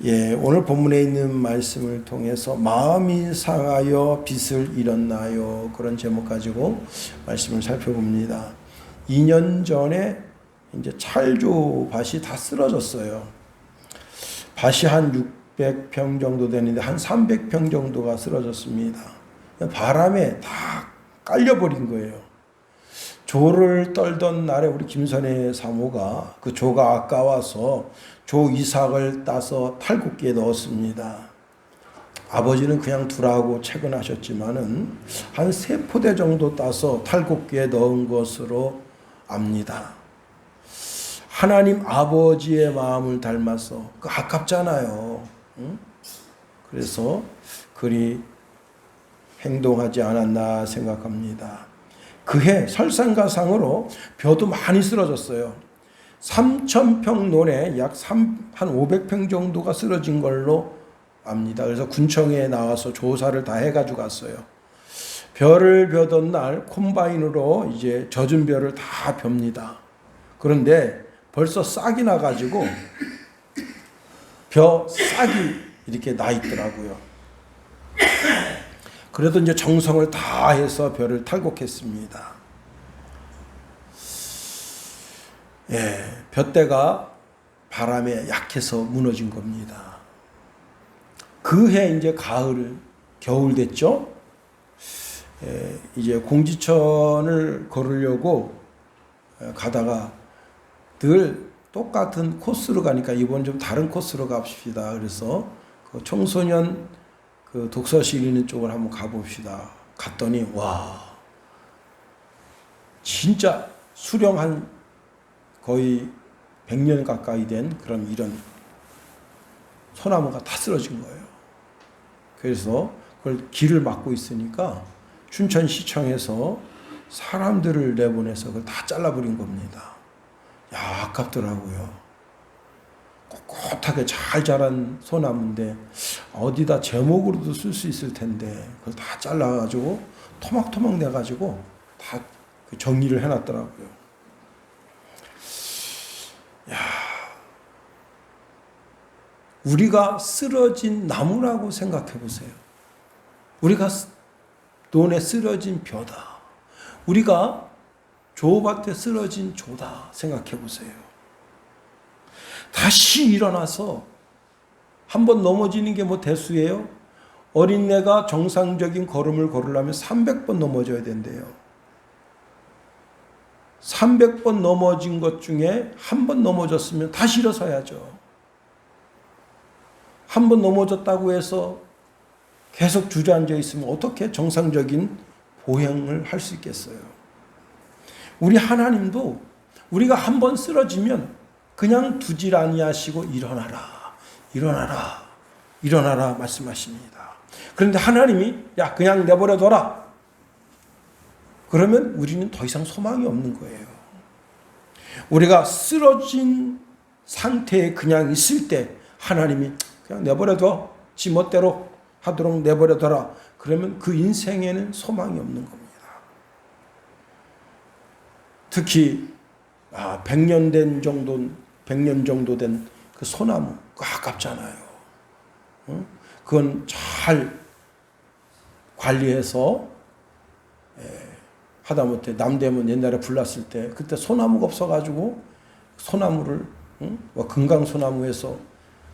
오늘 본문에 있는 말씀을 통해서 마음이 상하여 빚을 잃었나요? 그런 제목 가지고 말씀을 살펴봅니다. 2년 전에 이제 찰조 밭이 다 쓰러졌어요. 밭이 한 600평 정도 되는데 한 300평 정도가 쓰러졌습니다. 바람에 다 깔려버린 거예요. 조를 떨던 날에 우리 김선혜 사모가 그 조가 아까워서 조 이삭을 따서 탈곡기에 넣었습니다. 아버지는 그냥 두라고 채근하셨지만은 한 3포대 정도 따서 탈곡기에 넣은 것으로 압니다. 하나님 아버지의 마음을 닮아서 아깝잖아요. 응? 그래서 그리 행동하지 않았나 생각합니다. 그해 설상가상으로 벼도 많이 쓰러졌어요. 3,000평 논에 약 한 500평 정도가 쓰러진 걸로 압니다. 그래서 군청에 나와서 조사를 다 해가지고 갔어요. 벼를 벼던 날 콤바인으로 이제 젖은 벼를 다 뵭니다. 그런데 벌써 싹이 나가지고 벼 싹이 이렇게 나 있더라고요. 그래도 이제 정성을 다해서 벼를 탈곡했습니다. 벼대가 바람에 약해서 무너진 겁니다. 그해 이제 겨울 됐죠. 이제 공지천을 걸으려고 가다가 늘 똑같은 코스로 가니까 이번 좀 다른 코스로 갑시다. 그래서 그 청소년 그 독서실 있는 쪽을 한번 가봅시다. 갔더니 와 진짜 수령 한 거의 100년 가까이 된 그런 이런 소나무가 다 쓰러진 거예요. 그래서 그걸 길을 막고 있으니까 춘천시청에서 사람들을 내보내서 그걸 다 잘라버린 겁니다. 야, 아깝더라고요. 꼿꼿하게 잘 자란 소나무인데 어디다 제목으로도 쓸 수 있을 텐데 그걸 다 잘라가지고 토막토막 내가지고 다 정리를 해놨더라고요. 야, 우리가 쓰러진 나무라고 생각해 보세요. 우리가 논에 쓰러진 벼다. 우리가 조밭에 쓰러진 조다 생각해 보세요. 다시 일어나서 한번 넘어지는 게 뭐 대수예요? 어린애가 정상적인 걸음을 걸으려면 300번 넘어져야 된대요. 300번 넘어진 것 중에 한 번 넘어졌으면 다시 일어서야죠. 한 번 넘어졌다고 해서 계속 주저앉아 있으면 어떻게 정상적인 보행을 할 수 있겠어요? 우리 하나님도 우리가 한 번 쓰러지면 그냥 두질 아니하시고 일어나라 말씀하십니다. 그런데 하나님이 야 그냥 내버려둬라. 그러면 우리는 더 이상 소망이 없는 거예요. 우리가 쓰러진 상태에 그냥 있을 때 하나님이 그냥 내버려둬. 지 멋대로 하도록 내버려둬라. 그러면 그 인생에는 소망이 없는 겁니다. 특히 100년 정도 된 그 소나무 그거 아깝잖아요. 그건 잘 관리해서 하다못해 남대문 옛날에 불났을 때 그때 소나무가 없어가지고 소나무를 금강소나무에서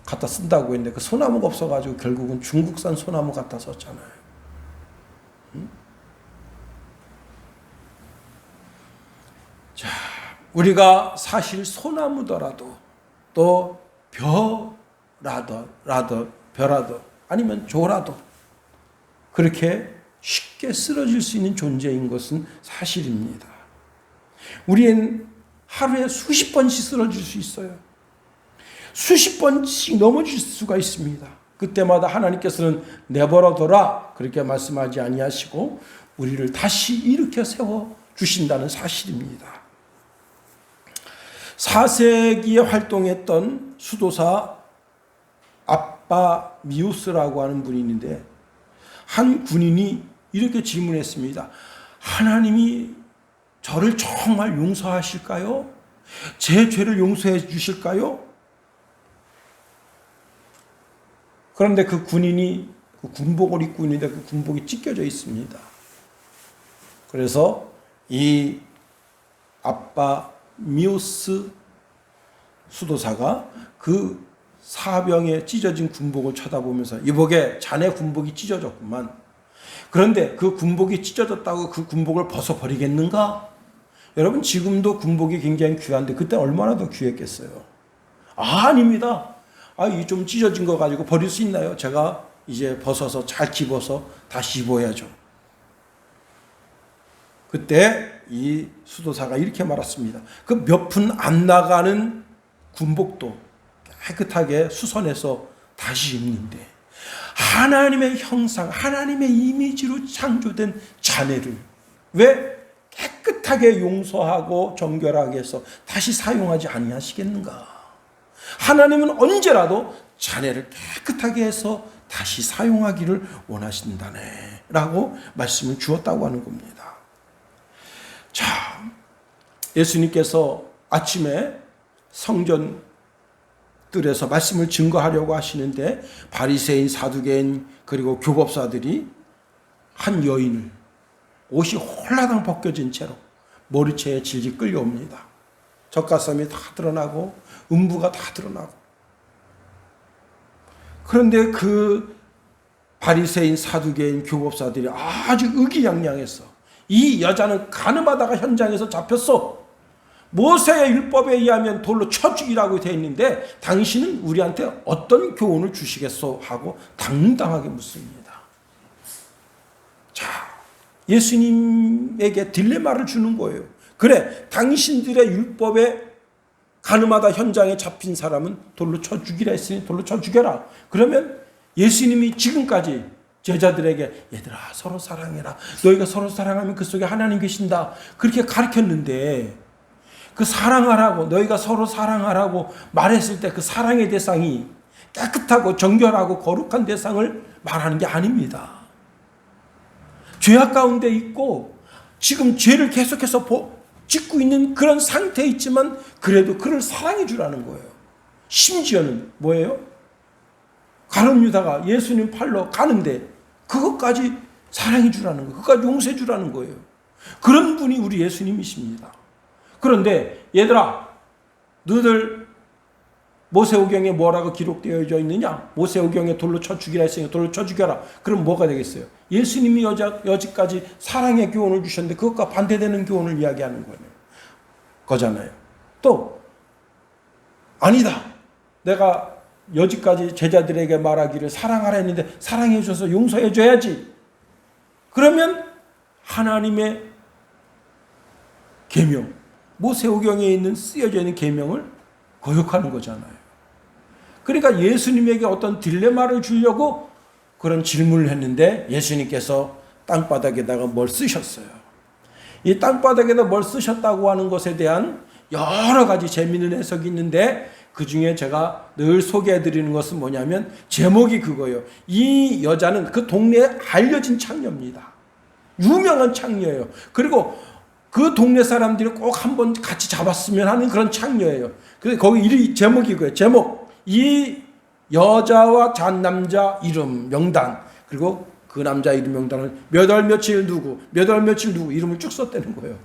갖다 쓴다고 했는데 그 소나무가 없어가지고 결국은 중국산 소나무 갖다 썼잖아요. 자, 우리가 사실 소나무더라도 또 벼라도 아니면 조라도 그렇게 쉽게 쓰러질 수 있는 존재인 것은 사실입니다. 우리는 하루에 수십 번씩 쓰러질 수 있어요. 수십 번씩 넘어질 수가 있습니다. 그때마다 하나님께서는 내버려둬라 그렇게 말씀하지 아니하시고 우리를 다시 일으켜 세워 주신다는 사실입니다. 4세기에 활동했던 수도사 아빠미우스라고 하는 분이 있는데 한 군인이 이렇게 질문했습니다. 하나님이 저를 정말 용서하실까요? 제 죄를 용서해 주실까요? 그런데 그 군인이 그 군복을 입고 있는데 그 군복이 찢겨져 있습니다. 그래서 이 아빠 미오스 수도사가 그 사병의 찢어진 군복을 쳐다보면서 이보게 자네 군복이 찢어졌구만. 그런데 그 군복이 찢어졌다고 그 군복을 벗어버리겠는가? 여러분 지금도 군복이 굉장히 귀한데 그때 얼마나 더 귀했겠어요. 아닙니다. 이 좀 찢어진 거 가지고 버릴 수 있나요? 제가 이제 벗어서 잘 집어서 다시 입어야죠. 그때 이 수도사가 이렇게 말했습니다. 그 몇 푼 안 나가는 군복도 깨끗하게 수선해서 다시 입는데 하나님의 형상, 하나님의 이미지로 창조된 자네를 왜 깨끗하게 용서하고 정결하게 해서 다시 사용하지 아니하시겠는가? 하나님은 언제라도 자네를 깨끗하게 해서 다시 사용하기를 원하신다네 라고 말씀을 주었다고 하는 겁니다. 자, 예수님께서 아침에 성전 뜰에서 말씀을 증거하려고 하시는데 바리새인, 사두개인 그리고 교법사들이 한 여인을 옷이 홀라당 벗겨진 채로 머리채에 질질 끌려옵니다. 젖가슴이 다 드러나고 음부가 다 드러나고. 그런데 그 바리새인, 사두개인, 교법사들이 아주 의기양양해서 이 여자는 간음하다가 현장에서 잡혔어. 모세의 율법에 의하면 돌로 쳐 죽이라고 되어 있는데 당신은 우리한테 어떤 교훈을 주시겠소? 하고 당당하게 묻습니다. 자, 예수님에게 딜레마를 주는 거예요. 그래, 당신들의 율법에 간음하다 현장에 잡힌 사람은 돌로 쳐 죽이라 했으니 돌로 쳐 죽여라. 그러면 예수님이 지금까지 제자들에게 얘들아 서로 사랑해라. 너희가 서로 사랑하면 그 속에 하나님 계신다. 그렇게 가르쳤는데 그 사랑하라고 너희가 서로 사랑하라고 말했을 때 그 사랑의 대상이 깨끗하고 정결하고 거룩한 대상을 말하는 게 아닙니다. 죄악 가운데 있고 지금 죄를 계속해서 짓고 있는 그런 상태에 있지만 그래도 그를 사랑해 주라는 거예요. 심지어는 뭐예요? 가룟 유다가 예수님 팔러 가는데 그것까지 사랑해 주라는 거예요. 그것까지 용서해 주라는 거예요. 그런 분이 우리 예수님이십니다. 그런데 얘들아, 너희들 모세오경에 뭐라고 기록되어 있느냐? 모세오경에 돌로 쳐 죽이라 했으니 돌로 쳐 죽여라. 그럼 뭐가 되겠어요? 예수님이 여지까지 사랑의 교훈을 주셨는데 그것과 반대되는 교훈을 이야기하는 거잖아요. 또 아니다. 내가 여지까지 제자들에게 말하기를 사랑하라 했는데 사랑해 줘서 용서해 줘야지. 그러면 하나님의 계명, 모세오경에 있는 쓰여져 있는 계명을 거역하는 거잖아요. 그러니까 예수님에게 어떤 딜레마를 주려고 그런 질문을 했는데 예수님께서 땅바닥에다가 뭘 쓰셨어요. 이 땅바닥에다 뭘 쓰셨다고 하는 것에 대한 여러 가지 재미있는 해석이 있는데 그 중에 제가 늘 소개해 드리는 것은 뭐냐면 제목이 그거예요. 이 여자는 그 동네에 알려진 창녀입니다. 유명한 창녀예요. 그리고 그 동네 사람들이 꼭 한번 같이 잡았으면 하는 그런 창녀예요. 그래서 거기 제목이 그거예요. 제목. 이 여자와 잔 남자 이름 명단 그리고 그 남자 이름 명단을 몇 월 며칠 누구 몇 월 며칠 누구 이름을 쭉 썼다는 거예요.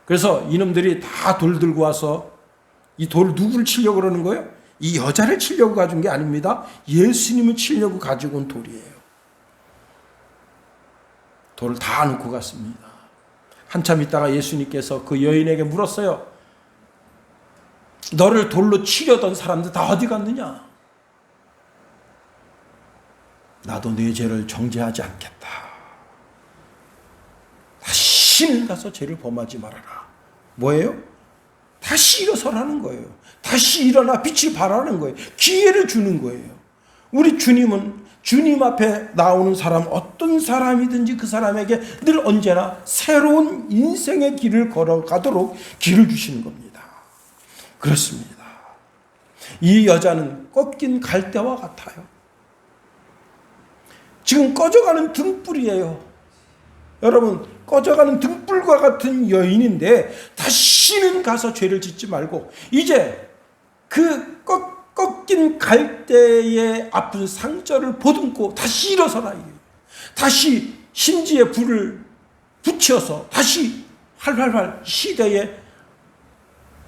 그래서 이놈들이 다 돌 들고 와서 이 돌 누구를 치려고 그러는 거예요? 이 여자를 치려고 가져온 게 아닙니다. 예수님을 치려고 가지고 온 돌이에요. 돌을 다 놓고 갔습니다. 한참 있다가 예수님께서 그 여인에게 물었어요. 너를 돌로 치려던 사람들 다 어디 갔느냐? 나도 네 죄를 정죄하지 않겠다. 다시는 가서 죄를 범하지 말아라. 뭐예요? 다시 일어서라는 거예요. 다시 일어나 빛을 발하는 거예요. 기회를 주는 거예요. 우리 주님은 주님 앞에 나오는 사람 어떤 사람이든지 그 사람에게 늘 언제나 새로운 인생의 길을 걸어가도록 길을 주시는 겁니다. 그렇습니다. 이 여자는 꺾인 갈대와 같아요. 지금 꺼져가는 등불이에요. 여러분, 꺼져가는 등불과 같은 여인인데 다시는 가서 죄를 짓지 말고 이제 그 꺾인 갈대의 아픈 상처를 보듬고 다시 일어서라. 다시 심지에 불을 붙여서 다시 활활활 시대의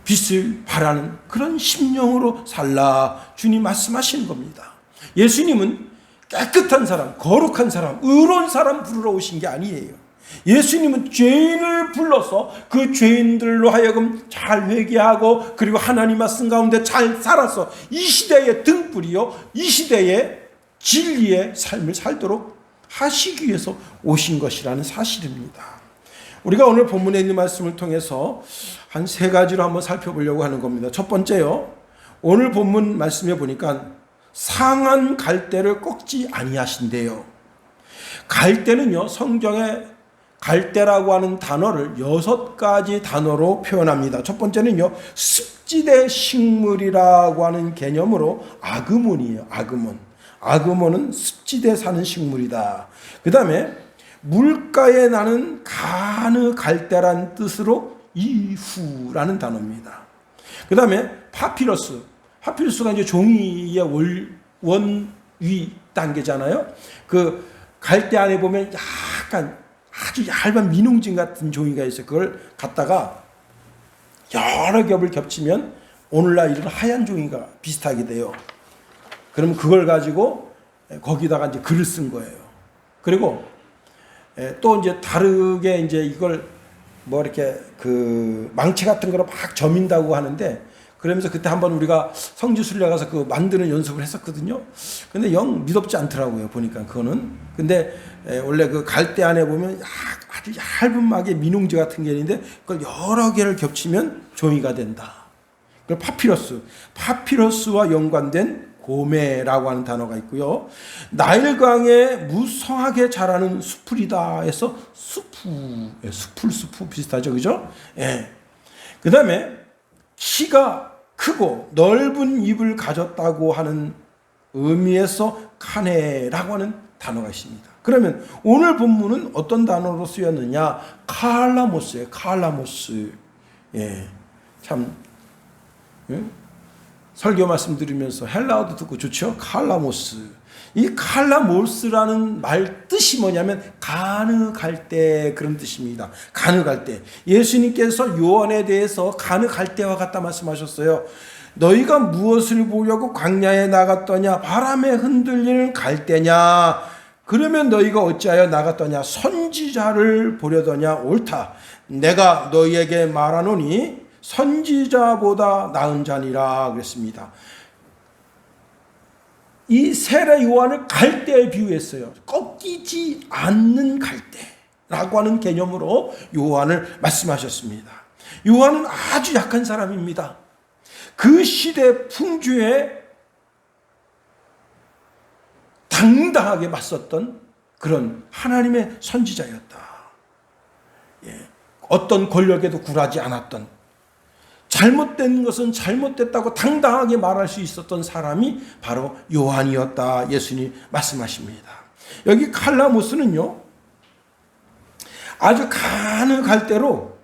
빛을 발하는 그런 심령으로 살라. 주님 말씀하시는 겁니다. 예수님은 깨끗한 사람, 거룩한 사람, 의로운 사람 부르러 오신 게 아니에요. 예수님은 죄인을 불러서 그 죄인들로 하여금 잘 회개하고 그리고 하나님 말씀 가운데 잘 살아서 이 시대의 등불이요, 이 시대의 진리의 삶을 살도록 하시기 위해서 오신 것이라는 사실입니다. 우리가 오늘 본문에 있는 말씀을 통해서 한 세 가지로 한번 살펴보려고 하는 겁니다. 첫 번째요, 오늘 본문 말씀에 보니까 상한 갈대를 꺾지 아니하신대요. 갈대는요, 성경에 갈대라고 하는 단어를 6가지 단어로 표현합니다. 첫 번째는요, 습지대 식물이라고 하는 개념으로 아그몬이에요. 아그몬은 습지대에 사는 식물이다. 그 다음에 물가에 나는 가느 갈대란 뜻으로 이후라는 단어입니다. 그 다음에 파피루스가 이제 종이의 원위 단계잖아요. 그 갈대 안에 보면 약간 아주 얇은 민웅진 같은 종이가 있어요. 그걸 갖다가 여러 겹을 겹치면 오늘날 이런 하얀 종이가 비슷하게 돼요. 그러면 그걸 가지고 거기다가 이제 글을 쓴 거예요. 그리고 또 이제 다르게 이제 이걸 뭐 이렇게 그 망치 같은 거로 막 점인다고 하는데, 그러면서 그때 한번 우리가 성지순례 가서 그 만드는 연습을 했었거든요. 근데 영 미덥지 않더라고요, 보니까 그거는. 근데 원래 그 갈대 안에 보면 아주 얇은 막의 민웅지 같은 게 있는데 그걸 여러 개를 겹치면 종이가 된다. 그 파피러스와 연관된 고메라고 하는 단어가 있고요. 나일강에 무성하게 자라는 수풀이다 해서 수풀 비슷하죠, 그죠? 예. 그 다음에 키가 크고 넓은 입을 가졌다고 하는 의미에서 카네라고 하는 단어가 있습니다. 그러면 오늘 본문은 어떤 단어로 쓰였느냐? 칼라모스예요. 칼라모스. 예. 참, 예? 설교 말씀드리면서 헬라어도 듣고 좋죠? 칼라모스. 이 칼라모스라는 말 뜻이 뭐냐면 가느 갈대, 그런 뜻입니다. 가느 갈대. 예수님께서 요한에 대해서 가느 갈대와 같다 말씀하셨어요. 너희가 무엇을 보려고 광야에 나갔더냐? 바람에 흔들리는 갈대냐? 그러면 너희가 어찌하여 나갔더냐? 선지자를 보려더냐? 옳다. 내가 너희에게 말하노니 선지자보다 나은 자니라 그랬습니다. 이 세례 요한을 갈대에 비유했어요. 꺾이지 않는 갈대라고 하는 개념으로 요한을 말씀하셨습니다. 요한은 아주 약한 사람입니다. 그 시대 풍주에 당당하게 맞섰던 그런 하나님의 선지자였다. 예. 어떤 권력에도 굴하지 않았던, 잘못된 것은 잘못됐다고 당당하게 말할 수 있었던 사람이 바로 요한이었다. 예수님이 말씀하십니다. 여기 칼라모스는요, 아주 가는 갈대로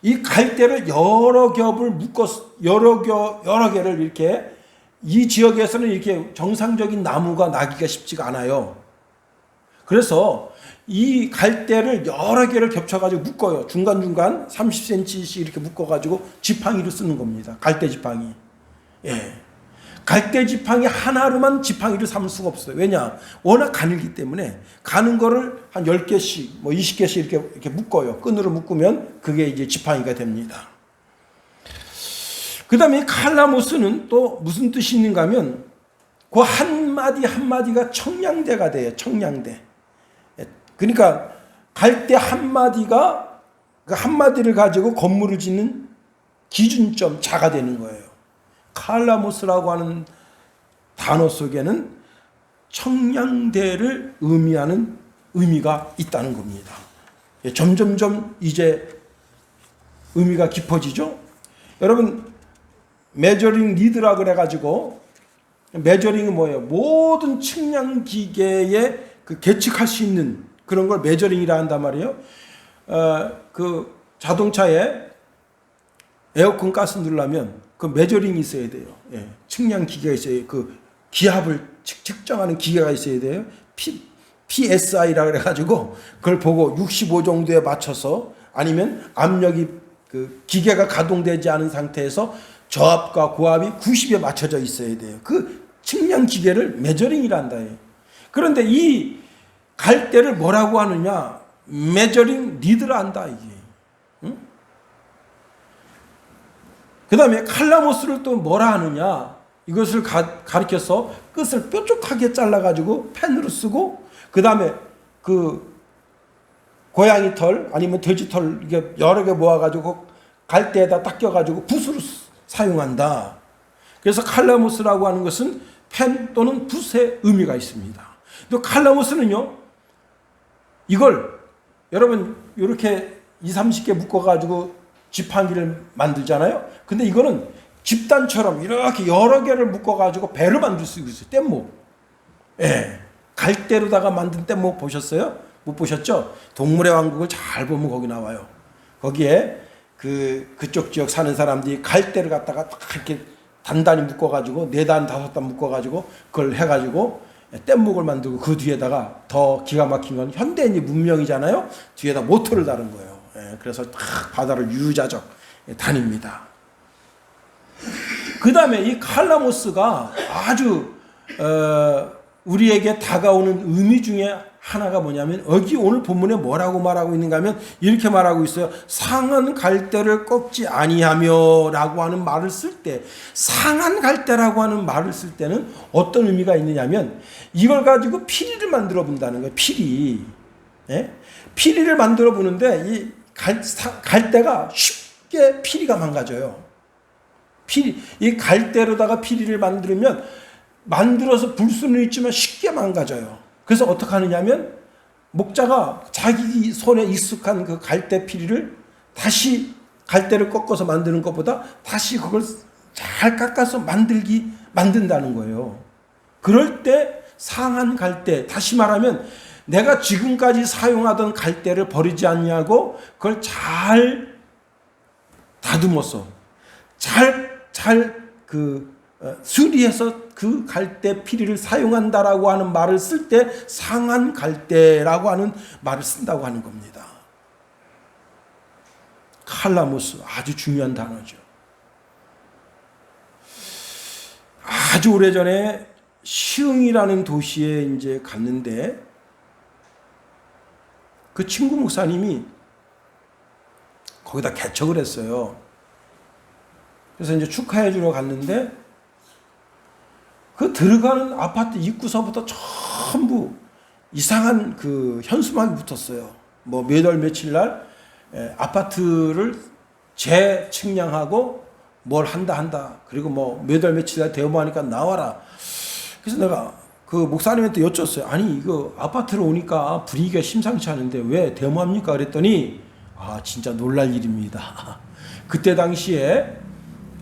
이 갈대를 여러 겹을 묶어서 여러 개를 이렇게, 이 지역에서는 이렇게 정상적인 나무가 나기가 쉽지가 않아요. 그래서 이 갈대를 여러 개를 겹쳐가지고 묶어요. 중간중간 30cm씩 이렇게 묶어가지고 지팡이로 쓰는 겁니다. 갈대 지팡이. 예. 갈대 지팡이 하나로만 지팡이를 삼을 수가 없어요. 왜냐? 워낙 가늘기 때문에 가는 거를 한 10개씩, 뭐 20개씩 이렇게 묶어요. 끈으로 묶으면 그게 이제 지팡이가 됩니다. 그 다음에 칼라모스는 또 무슨 뜻이 있는가 하면 그 한마디 한마디가 청량대가 돼요. 청량대. 그러니까 갈대 한마디가 그 한마디를 가지고 건물을 짓는 기준점, 자가 되는 거예요. 칼라모스라고 하는 단어 속에는 청량대를 의미하는 의미가 있다는 겁니다. 점점점 이제 의미가 깊어지죠. 여러분, 메저링 리드라 그래가지고, 메저링은 뭐예요? 모든 측량 기계에 그 계측할 수 있는 그런 걸 메저링이라 한단 말이에요. 그 자동차에 에어컨 가스 넣으려면 그 메저링이 있어야 돼요. 예, 측량 기계가 있어요. 그 기압을 측정하는 기계가 있어야 돼요. PSI라 그래가지고 그걸 보고 65 정도에 맞춰서 아니면 압력이 그 기계가 가동되지 않은 상태에서 저압과 고압이 90에 맞춰져 있어야 돼요. 그 측량 기계를 메저링이란다. 그런데 이 갈대를 뭐라고 하느냐? 메저링 니드라 한다 이게. 응? 그 다음에 칼라모스를 또 뭐라 하느냐? 이것을 가리켜서 끝을 뾰족하게 잘라가지고 펜으로 쓰고 그 다음에 그 고양이 털 아니면 돼지 털 이게 여러 개 모아가지고 갈대에다 닦여가지고 붓으로 사용한다. 그래서 칼라모스라고 하는 것은 펜 또는 붓의 의미가 있습니다. 또 칼라모스는요, 이걸 여러분 이렇게 20-30개 묶어가지고 지팡이를 만들잖아요. 근데 이거는 집단처럼 이렇게 여러 개를 묶어가지고 배를 만들 수 있어요. 뗏목. 예. 갈대로다가 만든 뗏목 보셨어요? 못 보셨죠? 동물의 왕국을 잘 보면 거기 나와요. 거기에 그쪽 지역 사는 사람들이 갈대를 갖다가 딱 이렇게 단단히 묶어가지고 4단, 5단 묶어가지고 그걸 해가지고 뗏목을 만들고 그 뒤에다가 더 기가 막힌 건 현대인이 문명이잖아요. 뒤에다 모터를 다른 거예요. 예, 그래서 딱 바다를 유유자적 다닙니다. 그 다음에 이 칼라모스가 아주 우리에게 다가오는 의미 중에 하나가 뭐냐면 여기 오늘 본문에 뭐라고 말하고 있는가 하면 이렇게 말하고 있어요. 상한 갈대를 꺾지 아니하며 라고 하는 말을 쓸 때 상한 갈대라고 하는 말을 쓸 때는 어떤 의미가 있느냐면 이걸 가지고 피리를 만들어 본다는 거예요. 피리. 예? 피리를 만들어 보는데 이 갈대가 쉽게 피리가 망가져요. 이 갈대로다가 피리를 만들어서 불 수는 있지만 쉽게 망가져요. 그래서 어떻게 하느냐면 목자가 자기 손에 익숙한 그 갈대 피리를 다시 갈대를 꺾어서 만드는 것보다 다시 그걸 잘 깎아서 만든다는 거예요. 그럴 때 상한 갈대, 다시 말하면 내가 지금까지 사용하던 갈대를 버리지 않냐고 그걸 잘 다듬어서 수리해서 그 갈대 피리를 사용한다라고 하는 말을 쓸 때 상한 갈대라고 하는 말을 쓴다고 하는 겁니다. 칼라모스 아주 중요한 단어죠. 아주 오래전에 시흥이라는 도시에 이제 갔는데 그 친구 목사님이 거기다 개척을 했어요. 그래서 이제 축하해 주러 갔는데 그 들어가는 아파트 입구서부터 전부 이상한 그 현수막이 붙었어요. 뭐 몇 월 며칠 날 아파트를 재측량하고 뭘 한다. 그리고 뭐 몇 월 며칠 날 대모하니까 나와라. 그래서 내가 그 목사님한테 여쭸어요. 아니 이거 아파트로 오니까 분위기가 심상치 않은데 왜 대모합니까? 그랬더니 진짜 놀랄 일입니다. 그때 당시에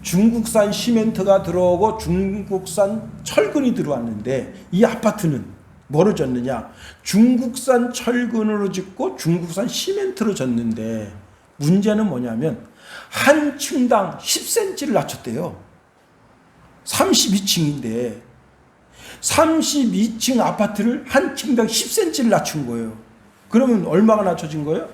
중국산 시멘트가 들어오고 중국산 철근이 들어왔는데 이 아파트는 뭐로 졌느냐? 중국산 철근으로 짓고 중국산 시멘트로 졌는데 문제는 뭐냐면 한 층당 10cm를 낮췄대요. 32층인데 32층 아파트를 한 층당 10cm를 낮춘 거예요. 그러면 얼마가 낮춰진 거예요?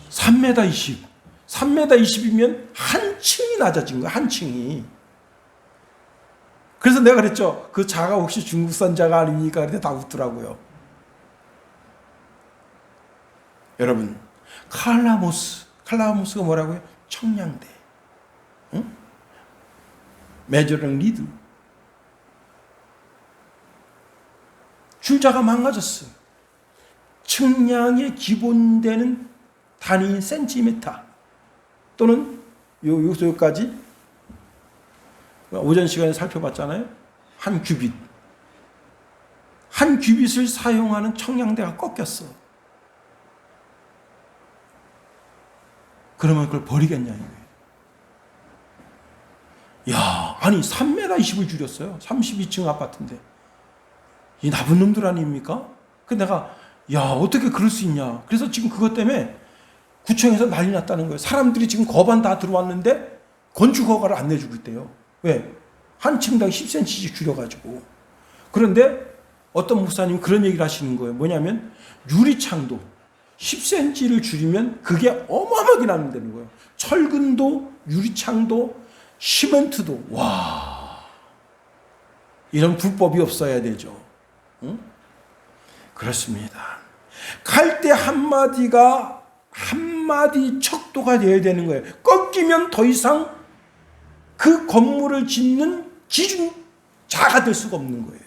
3m 20. 3m 20이면 한 층이 낮아진 거야. 한 층이. 그래서 내가 그랬죠. 그 자가 혹시 중국산 자가 아닙니까? 그런데 다 웃더라고요. 여러분, 칼라모스가 뭐라고요? 청량대. 응? 메저링 리드. 줄자가 망가졌어요. 측량의 기본되는 단위인 센티미터. 또는 여기까지 오전 시간에 살펴봤잖아요. 한 규빗. 한 규빗을 사용하는 청량대가 꺾였어. 그러면 그걸 버리겠냐 이거예요. 야, 아니 3m 20을 줄였어요. 32층 아파트인데. 이 나쁜 놈들 아닙니까? 근데 내가 어떻게 그럴 수 있냐. 그래서 지금 그것 때문에 구청에서 난리 났다는 거예요. 사람들이 지금 거반 다 들어왔는데 건축허가를 안 내주고 있대요. 왜? 한 층당 10cm씩 줄여가지고. 그런데 어떤 목사님이 그런 얘기를 하시는 거예요. 뭐냐면 유리창도 10cm를 줄이면 그게 어마어마하게 나는다는 거예요. 철근도 유리창도 시멘트도. 와, 이런 불법이 없어야 되죠. 응? 그렇습니다. 갈대 한마디가 한마디 척도가 되어야 되는 거예요. 꺾이면 더 이상 그 건물을 짓는 기준자가 될 수가 없는 거예요.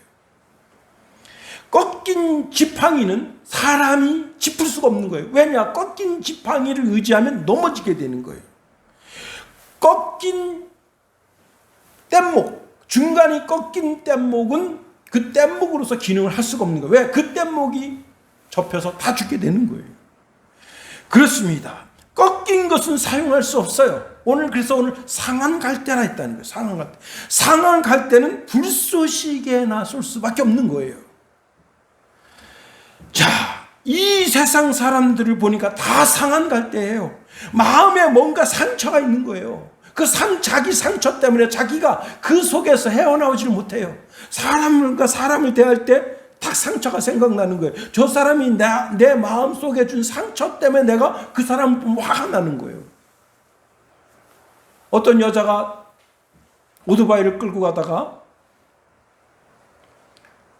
꺾인 지팡이는 사람이 짚을 수가 없는 거예요. 왜냐? 꺾인 지팡이를 의지하면 넘어지게 되는 거예요. 꺾인 뗏목, 중간이 꺾인 뗏목은 그 뗏목으로서 기능을 할 수가 없는 거예요. 왜? 그 뗏목이 접혀서 다 죽게 되는 거예요. 그렇습니다. 꺾인 것은 사용할 수 없어요. 그래서 오늘 상한 갈대라 했다는 거예요. 상한 갈대. 상한 갈대는 불쏘시개나 쏠 수밖에 없는 거예요. 자, 이 세상 사람들을 보니까 다 상한 갈대예요. 마음에 뭔가 상처가 있는 거예요. 자기 상처 때문에 자기가 그 속에서 헤어나오지를 못해요. 사람과 사람을 대할 때 딱 상처가 생각나는 거예요. 저 사람이 내 마음 속에 준 상처 때문에 내가 그 사람을 보면 화가 나는 거예요. 어떤 여자가 오토바이를 끌고 가다가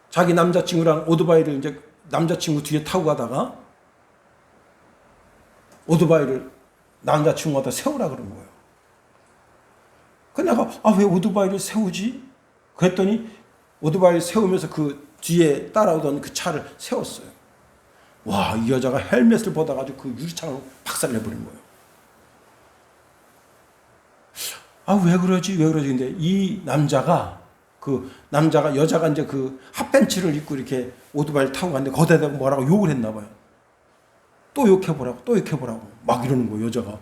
자기 남자친구랑 오토바이를 이제 남자친구 뒤에 타고 가다가 오토바이를 남자친구한테 세우라 그런 거예요. 근데 내가 왜 오토바이를 세우지? 그랬더니 오토바이를 세우면서 그 뒤에 따라오던 그 차를 세웠어요. 와, 이 여자가 헬멧을 벗어가지고 그 유리창을 박살내버린 거예요. 왜 그러지? 근데 이 남자가 여자가 이제 그 핫팬츠를 입고 이렇게 오토바이를 타고 갔는데 거기다 대고 뭐라고 욕을 했나 봐요. 또 욕해보라고 막 이러는 거예요. 여자가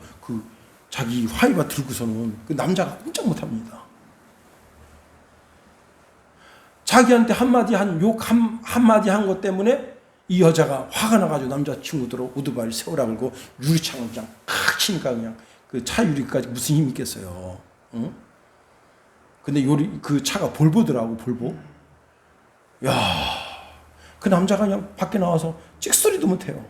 자기 화이바 들고서는 그 남자가 꼼짝 못합니다. 자기한테 한마디 한 것 때문에 이 여자가 화가 나가지고 남자친구들로 오토바이를 세우라고 그러고 유리창을 그냥 칵 치니까 그냥 그 차 유리까지 무슨 힘이 있겠어요. 응? 근데 그 차가 볼보더라고, 볼보. 야, 그 남자가 그냥 밖에 나와서 찍소리도 못해요.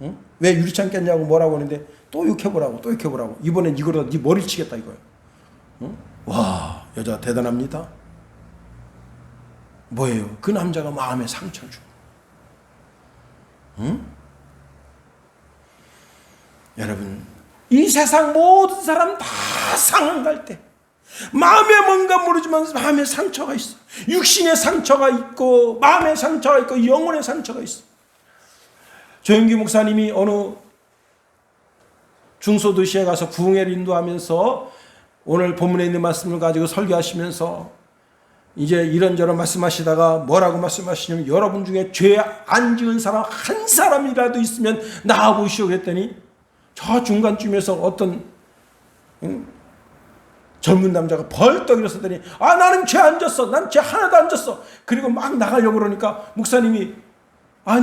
응? 왜 유리창 깼냐고 뭐라고 하는데 또 욕해보라고. 이번엔 이거로 네 머리를 치겠다 이거예요. 응? 와, 여자 대단합니다. 뭐예요? 그 남자가 마음에 상처를 주고. 응? 여러분, 이 세상 모든 사람 다 상한 갈 때 마음에 뭔가 모르지만 마음에 상처가 있어. 육신의 상처가 있고 마음의 상처가 있고 영혼의 상처가 있어. 조영기 목사님이 어느 중소도시에 가서 부흥회를 인도하면서 오늘 본문에 있는 말씀을 가지고 설교하시면서 이제 이런저런 말씀하시다가 뭐라고 말씀하시냐면 여러분 중에 죄 안 지은 사람 한 사람이라도 있으면 나와보시오 그랬더니 저 중간쯤에서 어떤 젊은 남자가 벌떡 일어서더니 나는 죄 안 졌어. 난 죄 하나도 안 졌어. 그리고 막 나가려고 그러니까 목사님이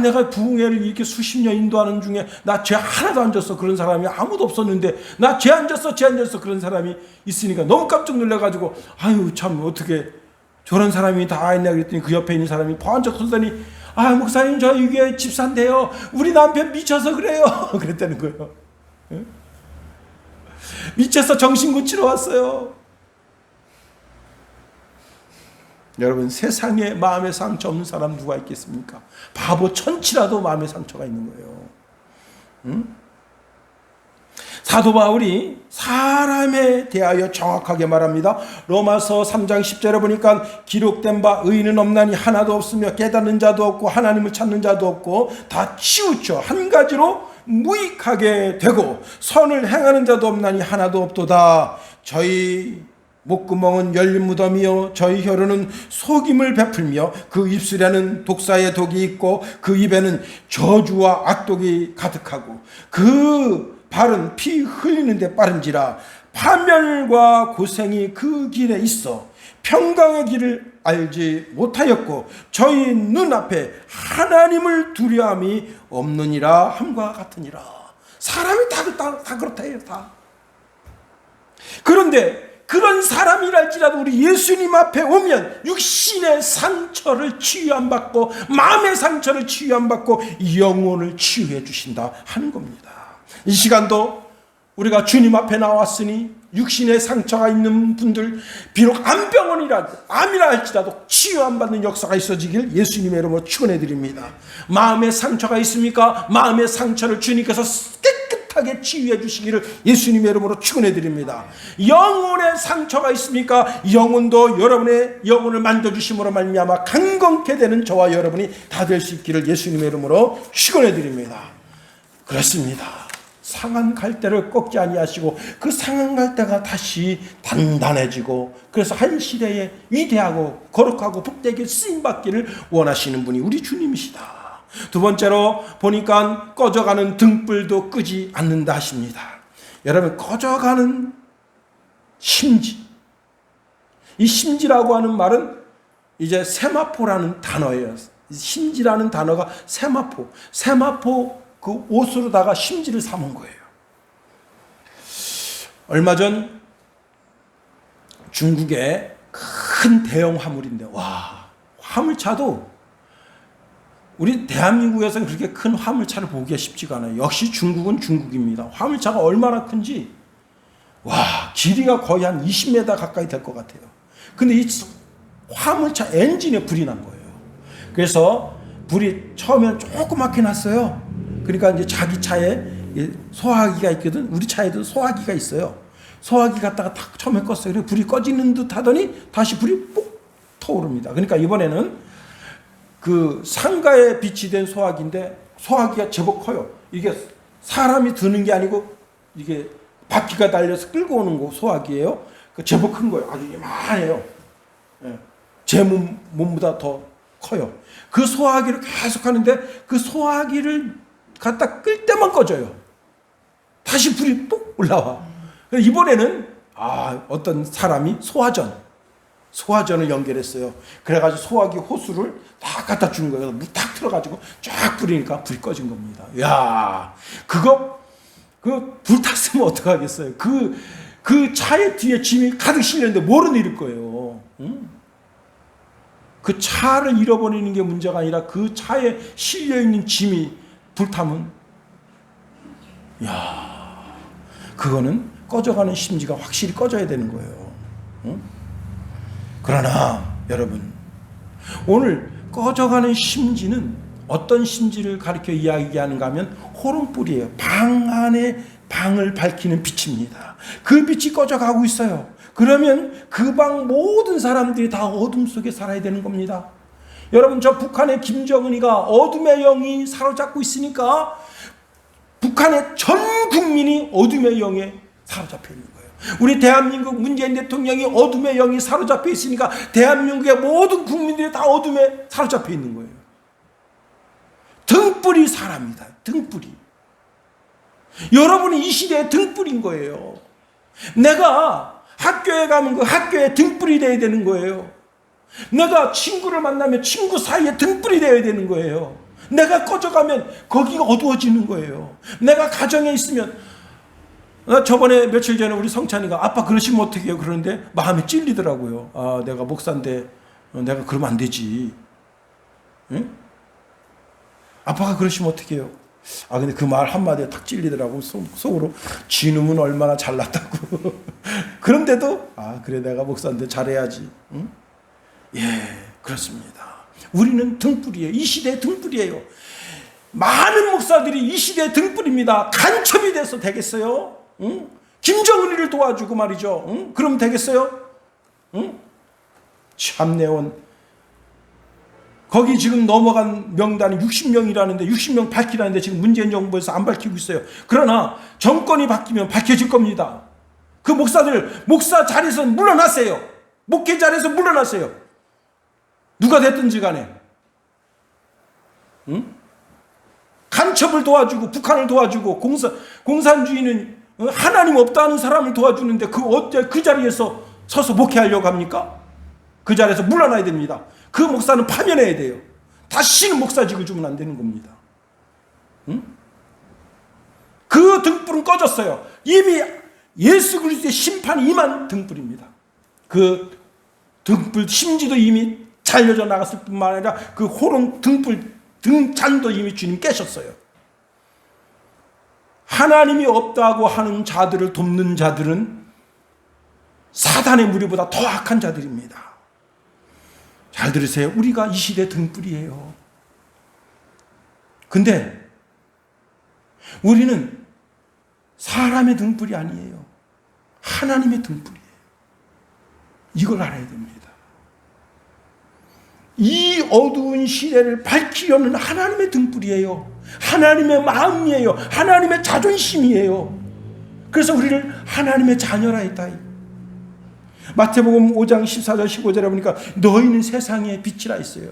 내가 부흥회를 이렇게 수십 년 인도하는 중에 나 죄 하나도 안 졌어. 그런 사람이 아무도 없었는데 나 죄 안 졌어. 그런 사람이 있으니까 너무 깜짝 놀라가지고 참 어떻게 저런 사람이 다 있나 그랬더니 그 옆에 있는 사람이 번쩍 서더니 목사님 저 이게 집사인데요. 우리 남편 미쳐서 그래요. 그랬다는 거예요. 미쳐서 정신 고치러 왔어요. 여러분 세상에 마음에 상처 없는 사람 누가 있겠습니까? 바보 천치라도 마음에 상처가 있는 거예요. 응? 사도 바울이 사람에 대하여 정확하게 말합니다. 로마서 3장 10절에 보니까 기록된 바 의인은 없나니 하나도 없으며 깨닫는 자도 없고 하나님을 찾는 자도 없고 다 치우쳐 한 가지로 무익하게 되고 선을 행하는 자도 없나니 하나도 없도다. 저희 목구멍은 열린 무덤이요 저희 혀로는 속임을 베풀며 그 입술에는 독사의 독이 있고 그 입에는 저주와 악독이 가득하고 그 발은 피 흘리는 데 빠른지라 파멸과 고생이 그 길에 있어 평강의 길을 알지 못하였고 저희 눈앞에 하나님을 두려움이 없느니라 함과 같으니라. 사람이 다 그렇다 해요. 다. 그런데 그런 사람이랄지라도 우리 예수님 앞에 오면 육신의 상처를 치유 안 받고 마음의 상처를 치유 안 받고 영혼을 치유해 주신다 하는 겁니다. 이 시간도 우리가 주님 앞에 나왔으니 육신의 상처가 있는 분들, 비록 암이라 할지라도 치유 안 받는 역사가 있어지길 예수님의 이름으로 축원해 드립니다. 마음의 상처가 있습니까? 마음의 상처를 주님께서 깨끗하게 치유해 주시기를 예수님의 이름으로 축원해 드립니다. 영혼의 상처가 있습니까? 영혼도 여러분의 영혼을 만져주심으로 말미암아 강건케 되는 저와 여러분이 다 될 수 있기를 예수님의 이름으로 축원해 드립니다. 그렇습니다. 상한 갈대를 꺾지 아니하시고 그 상한 갈대가 다시 단단해지고 그래서 한 시대에 위대하고 거룩하고 복되게 쓰임받기를 원하시는 분이 우리 주님이시다. 두 번째로 보니까 꺼져가는 등불도 끄지 않는다 하십니다. 여러분, 꺼져가는 심지, 이 심지라고 하는 말은 이제 세마포라는 단어예요. 심지라는 단어가 세마포 그 옷으로다가 심지를 삼은 거예요. 얼마 전 중국에 큰 대형 화물인데, 와, 화물차도 우리 대한민국에서는 그렇게 큰 화물차를 보기가 쉽지가 않아요. 역시 중국은 중국입니다. 화물차가 얼마나 큰지, 와, 길이가 거의 한 20m 가까이 될 것 같아요. 근데 이 화물차 엔진에 불이 난 거예요. 그래서 불이 처음에는 조그맣게 났어요. 그러니까 이제 자기 차에 소화기가 있거든. 우리 차에도 소화기가 있어요. 소화기 갖다가 탁 처음에 껐어요. 그래서 불이 꺼지는 듯 하더니 다시 불이 ปุ๊ 터오릅니다. 그러니까 이번에는 그 상가에 비치된 소화기인데 소화기가 제법 커요. 이게 사람이 드는 게 아니고 이게 바퀴가 달려서 끌고 오는 거 소화기예요. 그 제법 큰 거예요. 아주 이만해요. 제 몸보다 더 커요. 그 소화기를 계속 하는데 그 소화기를 갖다 끌 때만 꺼져요. 다시 불이 ปุ๊ 올라와. 이번에는 어떤 사람이 소화전을 연결했어요. 그래가지고 소화기 호수를 딱 갖다 준 거예요. 물 딱 틀어가지고 쫙 뿌리니까 불이 꺼진 겁니다. 야, 불 탔으면 어떡하겠어요. 그 차의 뒤에 짐이 가득 실렸는데 뭐로 잃을 거예요. 응? 그 차를 잃어버리는 게 문제가 아니라 그 차에 실려있는 짐이 불타면, 그거는 꺼져가는 심지가 확실히 꺼져야 되는 거예요. 응? 그러나 여러분, 오늘 꺼져가는 심지는 어떤 심지를 가리켜 이야기하는가 하면 호롱불이에요. 방 안에 방을 밝히는 빛입니다. 그 빛이 꺼져가고 있어요. 그러면 그 방 모든 사람들이 다 어둠 속에 살아야 되는 겁니다. 여러분, 저 북한의 김정은이가 어둠의 영이 사로잡고 있으니까 북한의 전 국민이 어둠의 영에 사로잡혀 있는 거예요. 우리 대한민국 문재인 대통령이 어둠의 영이 사로잡혀 있으니까 대한민국의 모든 국민들이 다 어둠에 사로잡혀 있는 거예요. 등불이 사람이다. 등불이. 여러분이 이 시대의 등불인 거예요. 내가 학교에 가면 그 학교에 등불이 돼야 되는 거예요. 내가 친구를 만나면 친구 사이에 등불이 되어야 되는 거예요. 내가 꺼져가면 거기가 어두워지는 거예요. 내가 가정에 있으면, 저번에 며칠 전에 우리 성찬이가 아빠 그러시면 어떡해요? 그러는데 마음이 찔리더라고요. 내가 목사인데 내가 그러면 안 되지. 응? 아빠가 그러시면 어떡해요? 근데 그 말 한마디에 탁 찔리더라고. 속으로 쥐놈은 얼마나 잘났다고. 그런데도 그래 내가 목사인데 잘해야지. 응? 예, 그렇습니다. 우리는 등불이에요. 이 시대의 등불이에요. 많은 목사들이 이 시대의 등불입니다. 간첩이 돼서 되겠어요? 응? 김정은이를 도와주고 말이죠. 응? 그러면 되겠어요? 응? 참내원 거기 지금 넘어간 명단이 60명이라는데 60명 밝히라는데 지금 문재인 정부에서 안 밝히고 있어요. 그러나 정권이 바뀌면 밝혀질 겁니다. 그 목사들 목사 자리에서 물러나세요. 목회 자리에서 물러나세요. 누가 됐든지 간에. 응? 간첩을 도와주고 북한을 도와주고 공산주의는 하나님 없다는 사람을 도와주는데 그 자리에서 서서 목회하려고 합니까? 그 자리에서 물러나야 됩니다. 그 목사는 파면해야 돼요. 다시는 목사직을 주면 안 되는 겁니다. 응? 그 등불은 꺼졌어요. 이미 예수 그리스도의 심판이 임한 등불입니다. 그 등불 심지도 이미 잘려져 나갔을 뿐만 아니라 그 호롱 등불 등잔도 이미 주님 깨셨어요. 하나님이 없다고 하는 자들을 돕는 자들은 사단의 무리보다 더 악한 자들입니다. 잘 들으세요. 우리가 이 시대 등불이에요. 근데 우리는 사람의 등불이 아니에요. 하나님의 등불이에요. 이걸 알아야 됩니다. 이 어두운 시대를 밝히려는 하나님의 등불이에요. 하나님의 마음이에요. 하나님의 자존심이에요. 그래서 우리를 하나님의 자녀라 했다. 마태복음 5장 14절 15절에 보니까 너희는 세상의 빛이라 했어요.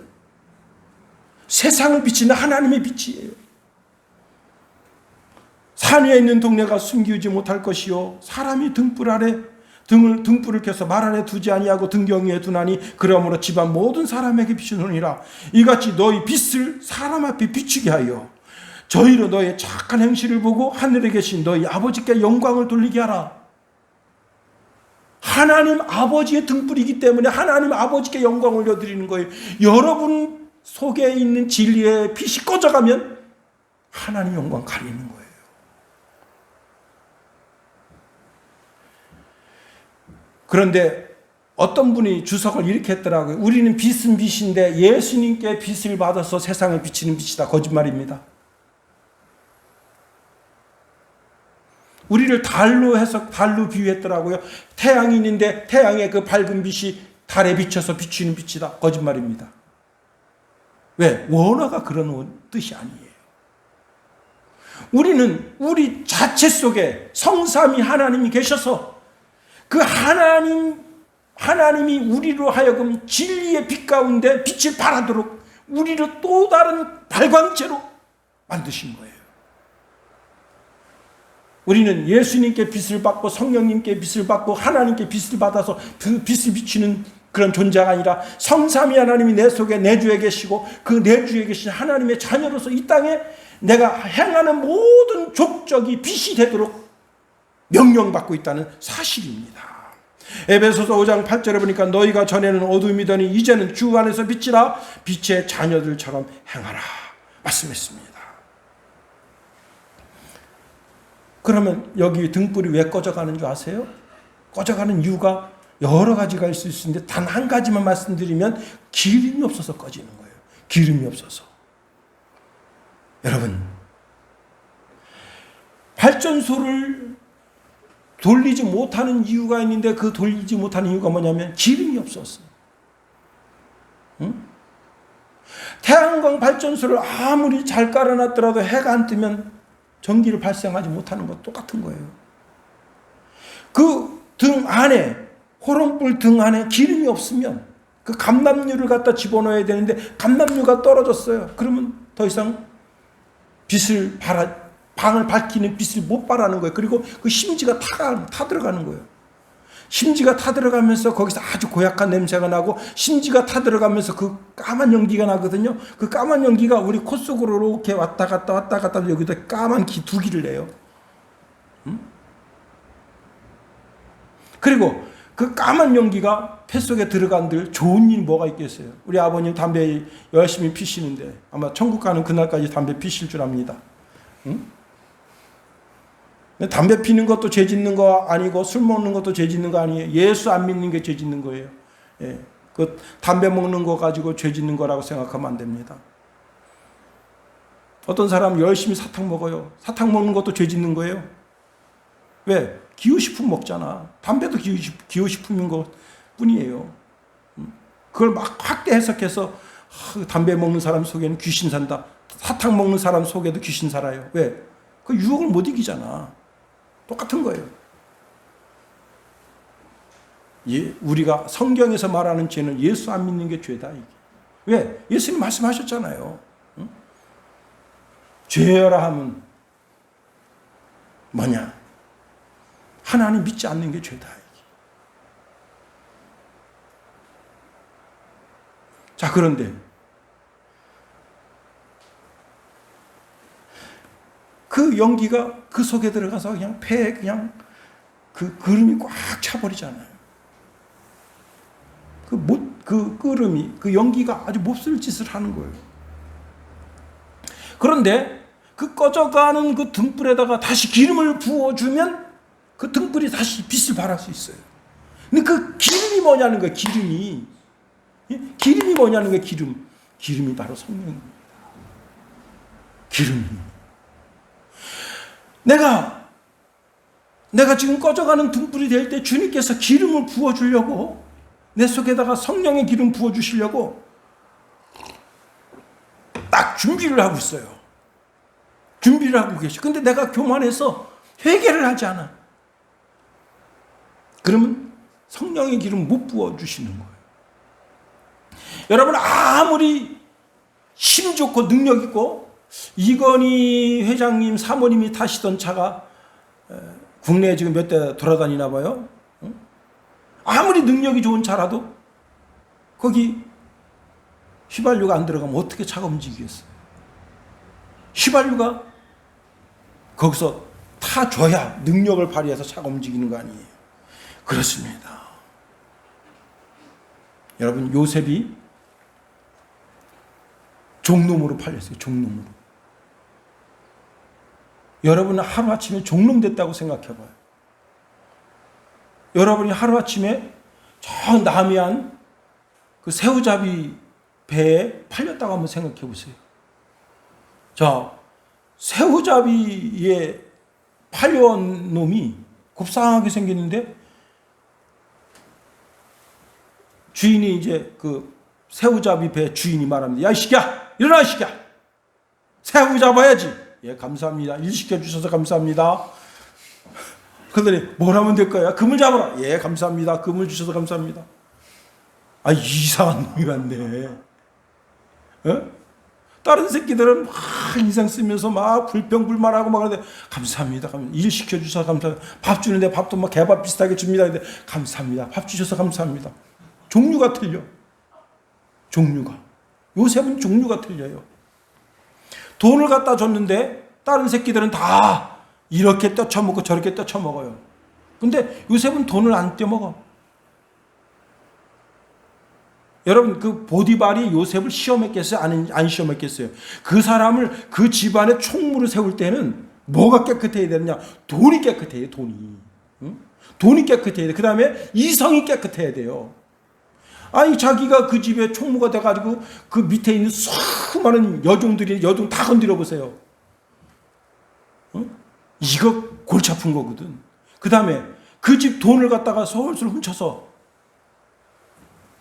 세상을 비치는 하나님의 빛이에요. 산 위에 있는 동네가 숨기지 못할 것이요 사람이 등불 아래 등불을 켜서 말 아래 두지 아니하고 등경 위에 두나니 그러므로 집안 모든 사람에게 비추느니라. 이같이 너희 빛을 사람 앞에 비추게 하여 저희로 너의 착한 행실을 보고 하늘에 계신 너희 아버지께 영광을 돌리게 하라. 하나님 아버지의 등불이기 때문에 하나님 아버지께 영광을 올려드리는 거예요. 여러분 속에 있는 진리의 빛이 꺼져가면 하나님 영광 가리는 거예요. 그런데 어떤 분이 주석을 이렇게 했더라고요. 우리는 빛은 빛인데 예수님께 빛을 받아서 세상을 비치는 빛이다. 거짓말입니다. 우리를 달로 비유했더라고요. 태양이 있는데 태양의 그 밝은 빛이 달에 비쳐서 비추는 빛이다. 거짓말입니다. 왜? 원어가 그런 뜻이 아니에요. 우리는 우리 자체 속에 성삼위 하나님이 계셔서 그 하나님이 우리로 하여금 진리의 빛 가운데 빛을 발하도록 우리를 또 다른 발광체로 만드신 거예요. 우리는 예수님께 빛을 받고 성령님께 빛을 받고 하나님께 빛을 받아서 그 빛을 비추는 그런 존재가 아니라 성삼위 하나님이 내 속에 내주에 계시고 그 내주에 계신 하나님의 자녀로서 이 땅에 내가 행하는 모든 족적이 빛이 되도록 명령받고 있다는 사실입니다. 에베소서 5장 8절에 보니까 너희가 전에는 어둠이더니 이제는 주 안에서 빛이라 빛의 자녀들처럼 행하라 말씀했습니다. 그러면 여기 등불이 왜 꺼져가는 줄 아세요? 꺼져가는 이유가 여러 가지가 있을 수 있는데 단 한 가지만 말씀드리면 기름이 없어서 꺼지는 거예요. 기름이 없어서. 여러분, 발전소를 돌리지 못하는 이유가 있는데 그 돌리지 못하는 이유가 뭐냐면 기름이 없었어. 응? 태양광 발전소를 아무리 잘 깔아놨더라도 해가 안 뜨면 전기를 발생하지 못하는 것 똑같은 거예요. 그 등 안에 호롱불 등 안에 기름이 없으면 그 감람유를 갖다 집어넣어야 되는데 감람유가 떨어졌어요. 그러면 더 이상 방을 밝히는 빛을 못 발하는 거예요. 그리고 그 심지가 타 들어가는 거예요. 심지가 타 들어가면서 거기서 아주 고약한 냄새가 나고 심지가 타 들어가면서 그 까만 연기가 나거든요. 그 까만 연기가 우리 코 속으로 이렇게 왔다 갔다 여기다 까만 두기를 내요. 그리고 그 까만 연기가 폐 속에 들어간들 좋은 일이 뭐가 있겠어요. 우리 아버님 담배 열심히 피시는데 아마 천국 가는 그날까지 담배 피실 줄 압니다. 응? 담배 피는 것도 죄 짓는 거 아니고 술 먹는 것도 죄 짓는 거 아니에요. 예수 안 믿는 게 죄 짓는 거예요. 예. 그 담배 먹는 거 가지고 죄 짓는 거라고 생각하면 안 됩니다. 어떤 사람 열심히 사탕 먹어요. 사탕 먹는 것도 죄 짓는 거예요. 왜? 기호식품 먹잖아. 담배도 기호식품인 것 뿐이에요. 그걸 막 확대 해석해서 담배 먹는 사람 속에는 귀신 산다. 사탕 먹는 사람 속에도 귀신 살아요. 왜? 그 유혹을 못 이기잖아. 똑같은 거예요. 우리가 성경에서 말하는 죄는 예수 안 믿는 게 죄다. 이게. 왜? 예수님 말씀하셨잖아요. 응? 죄여라 하면 뭐냐? 하나님 믿지 않는 게 죄다. 이게. 자, 그런데 그 연기가 그 속에 들어가서 그냥 폐에 그냥 그 그름이 꽉 차버리잖아요. 그 끓음이, 그 연기가 아주 몹쓸 짓을 하는 거예요. 그런데 그 꺼져가는 그 등불에다가 다시 기름을 부어주면 그 등불이 다시 빛을 발할 수 있어요. 근데 그 기름이 뭐냐는 거예요. 기름이 뭐냐는 거예요. 기름이 바로 성령입니다. 기름이. 내가 지금 꺼져가는 등불이 될 때 주님께서 기름을 부어주려고, 내 속에다가 성령의 기름 부어주시려고 딱 준비를 하고 있어요. 준비를 하고 계셔. 근데 내가 교만해서 회개를 하지 않아. 그러면 성령의 기름 못 부어주시는 거예요. 여러분, 아무리 힘 좋고 능력 있고 이건희 회장님 사모님이 타시던 차가 국내에 지금 몇 대 돌아다니나 봐요. 아무리 능력이 좋은 차라도 거기 휘발유가 안 들어가면 어떻게 차가 움직이겠어요? 휘발유가 거기서 타줘야 능력을 발휘해서 차가 움직이는 거 아니에요. 그렇습니다. 여러분, 요셉이 종놈으로 팔렸어요. 종놈으로. 여러분은 하루아침에 종놈 됐다고 생각해봐요. 여러분이 하루아침에 저 남해안 그 새우잡이 배에 팔렸다고 한번 생각해 보세요. 자, 새우잡이에 팔려온 놈이 곱상하게 생겼는데 주인이 이제 그 새우잡이 배 주인이 말합니다. 야, 이 새끼야! 일어나, 이 새끼야! 새우 잡아야지! 예, 감사합니다. 일 시켜주셔서 감사합니다. 그들이 뭘 하면 될까요? 금을 잡아라. 예, 감사합니다. 금을 주셔서 감사합니다. 아, 이상한 놈이 왔네. 어? 다른 새끼들은 막 인상 쓰면서 막 불평불만하고 막 그러는데 감사합니다. 일 시켜주셔서 감사합니다. 밥 주는데 밥도 막 개밥 비슷하게 줍니다. 근데 감사합니다. 밥 주셔서 감사합니다. 종류가 틀려. 종류가. 요셉은 종류가 틀려요. 돈을 갖다 줬는데 다른 새끼들은 다 이렇게 떼쳐먹고 저렇게 떼쳐먹어요. 근데 요셉은 돈을 안 떼먹어. 여러분, 그 보디발이 요셉을 시험했겠어요? 안 시험했겠어요? 그 사람을, 그 집안의 총무를 세울 때는 뭐가 깨끗해야 되느냐? 돈이 깨끗해요. 돈이. 응? 돈이 깨끗해야 돼. 그 다음에 이성이 깨끗해야 돼요. 아니, 자기가 그 집에 총무가 돼가지고 그 밑에 있는 수많은 여종 다 건드려 보세요. 응? 이거 골치 아픈 거거든. 그 다음에 그 집 돈을 갖다가 솔솔 훔쳐서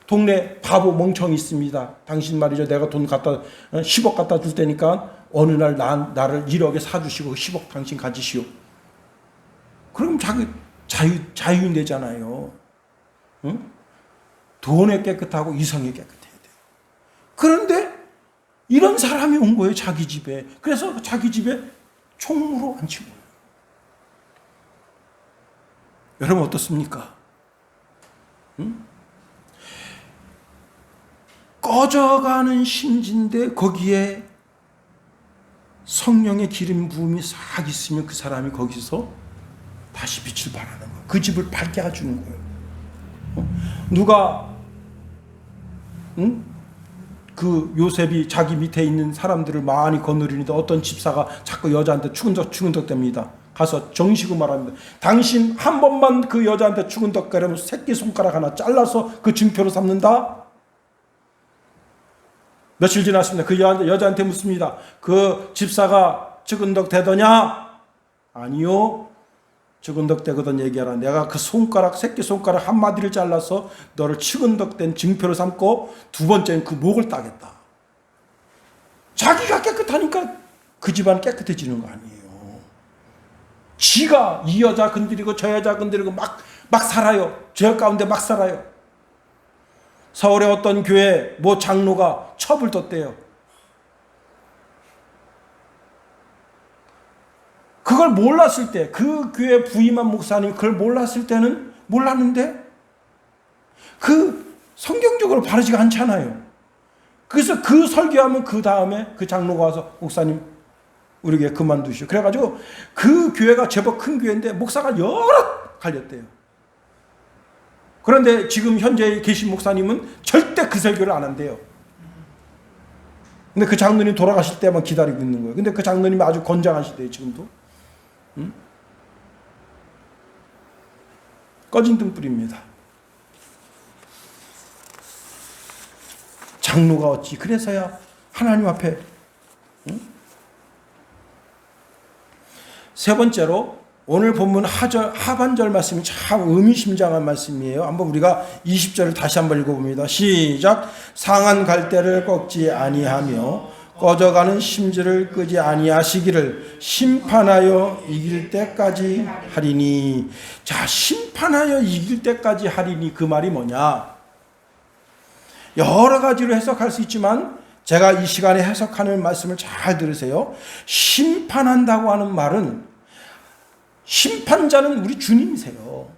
동네 바보 멍청이 있습니다. 당신 말이죠. 내가 돈 갖다 10억 갖다 줄 테니까 어느 날 나를 1억에 사주시고 10억 당신 가지시오. 그럼 자기 자유인 되잖아요. 응? 돈에 깨끗하고 이성에 깨끗해야 돼요. 그런데 이런 사람이 온 거예요. 자기 집에. 그래서 자기 집에 총무로 앉힌 거예요. 여러분 어떻습니까? 응? 꺼져가는 심지인데 거기에 성령의 기름 부음이 싹 있으면 그 사람이 거기서 다시 빛을 발하는 거예요. 그 집을 밝게 해주는 거예요. 누가 그 요셉이 자기 밑에 있는 사람들을 많이 거느리는데 어떤 집사가 자꾸 여자한테 추근덕 됩니다. 가서 정식으로 말합니다. 당신 한 번만 그 여자한테 추근덕거리면 새끼손가락 하나 잘라서 그 증표로 삼는다. 며칠 지났습니다. 그 여자한테 묻습니다. 그 집사가 추근덕 되더냐? 아니요. 추근덕 되거든 얘기하라. 내가 그 새끼손가락 한마디를 잘라서 너를 추근덕된 증표로 삼고 두 번째는 그 목을 따겠다. 자기가 깨끗하니까 그 집안 깨끗해지는 거 아니에요. 지가 이 여자 건드리고 저 여자 건드리고 막 살아요. 죄 가운데 막 살아요. 서울의 어떤 교회 장로가 첩을 뒀대요. 그걸 몰랐을 때, 그 교회 부임한 목사님이 그걸 몰랐을 때는 몰랐는데 그 성경적으로 바르지가 않잖아요. 그래서 그 설교하면 그 다음에 그 장로가 와서 목사님 우리 교회 그만두시오. 그래가지고 그 교회가 제법 큰 교회인데 목사가 여러 갈렸대요. 그런데 지금 현재 계신 목사님은 절대 그 설교를 안 한대요. 근데 그 장로님 돌아가실 때만 기다리고 있는 거예요. 근데 그 장로님이 아주 건장하시대요, 지금도. 꺼진 등불입니다. 장로가 어찌 그래서야 하나님 앞에. 세 번째로 오늘 본문 하반절 말씀이 참 의미심장한 말씀이에요. 한번 우리가 20절을 다시 한번 읽어봅니다. 시작. 상한 갈대를 꺾지 아니하며 꺼져가는 심지를 끄지 아니하시기를 심판하여 이길 때까지 하리니. 자, 심판하여 이길 때까지 하리니, 그 말이 뭐냐? 여러 가지로 해석할 수 있지만 제가 이 시간에 해석하는 말씀을 잘 들으세요. 심판한다고 하는 말은 심판자는 우리 주님이세요.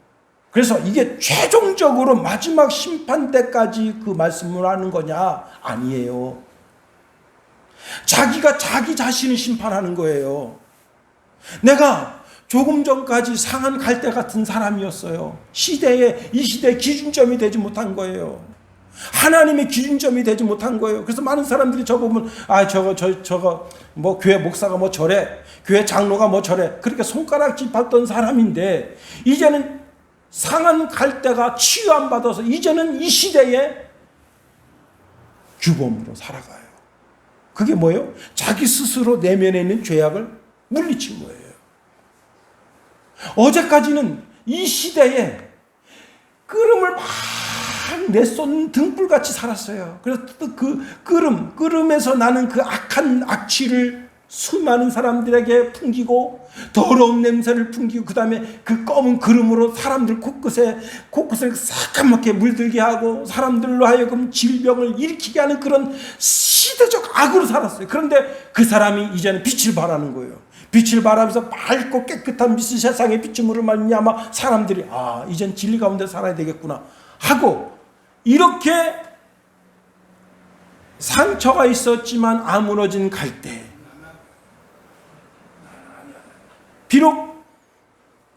그래서 이게 최종적으로 마지막 심판 때까지 그 말씀을 하는 거냐? 아니에요. 자기가 자기 자신을 심판하는 거예요. 내가 조금 전까지 상한 갈대 같은 사람이었어요. 이 시대의 기준점이 되지 못한 거예요. 하나님의 기준점이 되지 못한 거예요. 그래서 많은 사람들이 저보면 저거 뭐 교회 목사가 뭐 저래, 교회 장로가 뭐 저래, 그렇게 손가락질 받던 사람인데 이제는 상한 갈대가 치유 안 받아서 이제는 이 시대의 규범으로 살아가요. 그게 뭐예요? 자기 스스로 내면에 있는 죄악을 물리친 거예요. 어제까지는 이 시대에 끓음을 막 내쏟는 등불같이 살았어요. 그래서 그 끓음에서 나는 그 악한 악취를 수많은 사람들에게 풍기고 더러운 냄새를 풍기고, 그 다음에 그 검은 그름으로 사람들 코끝을 새까맣게 물들게 하고 사람들로 하여금 질병을 일으키게 하는 그런 시대적 악으로 살았어요. 그런데 그 사람이 이제는 빛을 발하는 거예요. 빛을 발하면서 맑고 깨끗한 빛을 세상에 비춤으로 말미암아 사람들이 이젠 진리 가운데 살아야 되겠구나 하고, 이렇게 상처가 있었지만 아물어진 갈대, 비록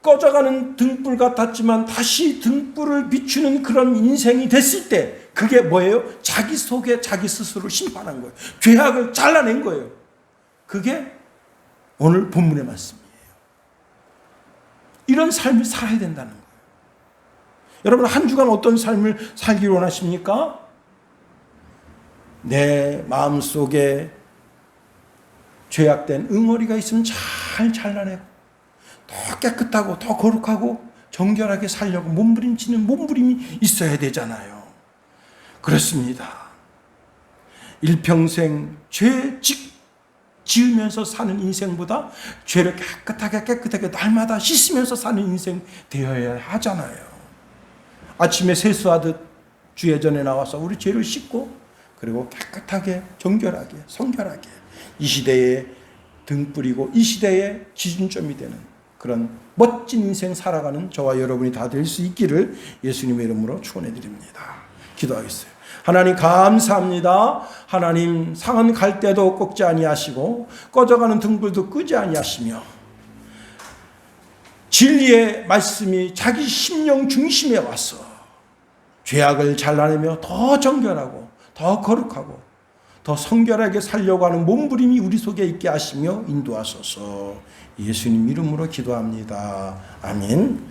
꺼져가는 등불 같았지만 다시 등불을 비추는 그런 인생이 됐을 때, 그게 뭐예요? 자기 속에 자기 스스로를 심판한 거예요. 죄악을 잘라낸 거예요. 그게 오늘 본문의 말씀이에요. 이런 삶을 살아야 된다는 거예요. 여러분, 한 주간 어떤 삶을 살기를 원하십니까? 내 마음속에 죄악된 응어리가 있으면 잘 잘라내고 더 깨끗하고 더 거룩하고 정결하게 살려고 몸부림치는 몸부림이 있어야 되잖아요. 그렇습니다. 일평생 죄 지으면서 사는 인생보다 죄를 깨끗하게 날마다 씻으면서 사는 인생 되어야 하잖아요. 아침에 세수하듯 주 예전에 나와서 우리 죄를 씻고, 그리고 깨끗하게 정결하게 성결하게 이 시대의 등불이고 이 시대의 기준점이 되는 그런 멋진 인생 살아가는 저와 여러분이 다 될 수 있기를 예수님의 이름으로 축원해 드립니다. 기도하겠어요. 하나님 감사합니다. 하나님, 상한 갈대도 꺾지 아니하시고 꺼져가는 등불도 끄지 아니하시며 진리의 말씀이 자기 심령 중심에 와서 죄악을 잘라내며 더 정결하고 더 거룩하고 더 성결하게 살려고 하는 몸부림이 우리 속에 있게 하시며 인도하소서. 예수님 이름으로 기도합니다. 아멘.